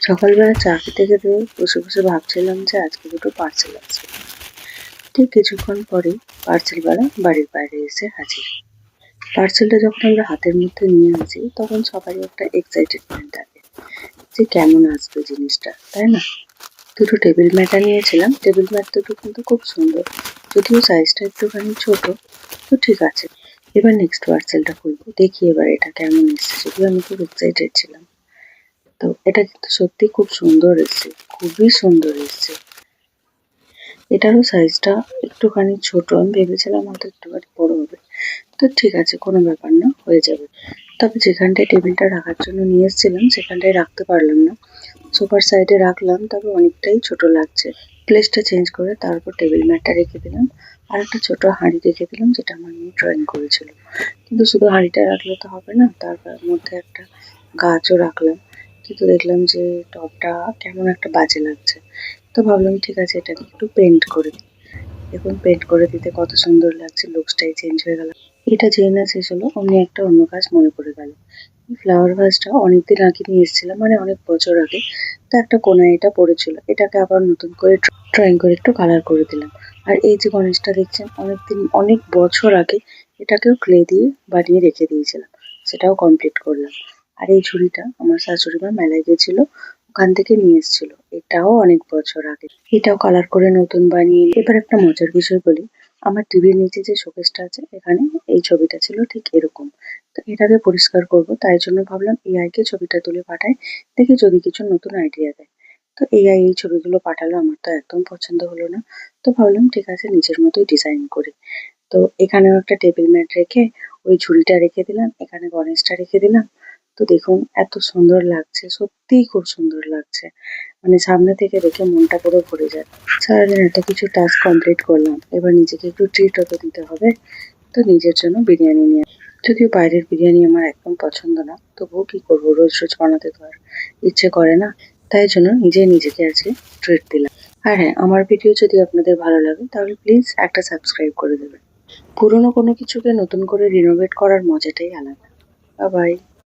সকালবেলা চা খেতে খেতে বসে বসে ভাবছিলাম যে আজকে দুটো পার্সেল আছে। ঠিক কিছুক্ষণ পরেই পার্সেলওয়ালা বাড়ির বাইরে এসে হাজির। পার্সেলটা যখন আমরা হাতের মধ্যে নিয়ে আসি তখন সবারই একটা এক্সাইটেডমেন্ট থাকে যে কেমন আসবে জিনিসটা, তাই না? দুটো টেবিল ম্যাট নিয়েছিলাম। টেবিল ম্যাট দুটো কিন্তু খুব সুন্দর, যদিও সাইজটা একটুখানি ছোট। তো ঠিক আছে, এবার নেক্সট পার্সেলটা খুলবো, দেখি এবার এটা কেমন এসছে। যদিও আমি খুব এক্সাইটেড ছিলাম। তো এটা কিন্তু সত্যি খুব সুন্দর এসছে, খুবই সুন্দর এসছে। এটারও সাইজটা একটুখানি ছোট, আমি ভেবেছিলাম হয়তো একটুখানি বড় হবে। তো ঠিক আছে, কোনো ব্যাপার না, হয়ে যাবে। তবে যেখানটায় টেবিলটা রাখার জন্য নিয়ে এসেছিলাম সেখানটায় রাখতে পারলাম না। সোফার সাইডে রাখলাম, তবে অনেকটাই ছোট লাগছে। প্লেসটা চেঞ্জ করে তারপর টেবিল ম্যাটটা রেখে দিলাম, আর একটা ছোট হাঁড়ি রেখে দিলাম যেটা আমার মেয়ে ড্রয়িং করেছিল। কিন্তু শুধু হাঁড়িটা রাখলে তো হবে না, তার মধ্যে একটা গাছও রাখলাম। কিন্তু দেখলাম যে টবটা কেমন একটা বাজে লাগছে। তো ভাবলাম ঠিক আছে, এটাকে একটু পেন্ট করে দিই। দেখুন পেন্ট করে দিতে কত সুন্দর লাগছে, লুকসটাই চেঞ্জ হয়ে গেল। এটা যেই না শেষ হলো অমনি একটা অন্য কাজ মনে পড়ে গেল। এই ফ্লাওয়ার ভাসটা অনেকদিন আগে নিয়ে এসেছিলাম, মানে অনেক বছর আগে। তো একটা কোনায় এটা পড়েছিল, এটাকে আবার নতুন করে ড্রয়িং করে একটু কালার করে দিলাম। আর এই যে গণেশটা দেখছেন, অনেক বছর আগে এটাকেও ক্লে দিয়ে বানিয়ে রেখে দিয়েছিলাম, সেটাও কমপ্লিট করলাম। আর এই ঝুড়িটা আমার শাশুড়ি মা মেলায় গেছিল, ওখান থেকে নিয়ে এসেছিল, এটাও অনেক বছর আগে। এটাও কালার করে নতুন বানিয়ে। এবার একটা মজার বিষয় বলি, আমার টিভির নিচে যে শোকেসটা আছে এখানে এই ছবিটা ছিল ঠিক এরকম। তো এটাকে পরিষ্কার করব, তাই জন্য ভাবলাম এআই কে ছবিটা তুলে পাঠাই, দেখি যদি কিছু নতুন আইডিয়া দেয়। তো এআই এই ছবিগুলো পাঠালো, আমার তো একদম পছন্দ হলো না। তো ভাবলাম ঠিক আছে, নিজের মতোই ডিজাইন করি। তো এখানেও একটা টেবিল ম্যাট রেখে ওই ঝুড়িটা রেখে দিলাম, এখানে গণেশটা রেখে দিলাম। তো দেখুন এত সুন্দর লাগছে, সত্যিই খুব সুন্দর লাগছে। মানে সামনে থেকে দেখে মনটা পুরো ভরে যায়। সারাদিন এত কিছু টাস্ক কমপ্লিট করলাম, এবার নিজেকে একটু ট্রিটও তো দিতে হবে। তো নিজের জন্য বিরিয়ানি নিয়ে, যদিও বাইরের বিরিয়ানি আমার একদম পছন্দ না, তবুও কি করবো, রোজ রোজ বানাতে তো আর ইচ্ছে করে না। তাই জন্য নিজেকে আজকে ট্রিট দিলাম। আর হ্যাঁ, আমার ভিডিও যদি আপনাদের ভালো লাগে তাহলে প্লিজ একটা সাবস্ক্রাইব করে দেবেন। পুরনো কোনো কিছুকে নতুন করে রিনোভেট করার মজাটাই আলাদা। Bye bye.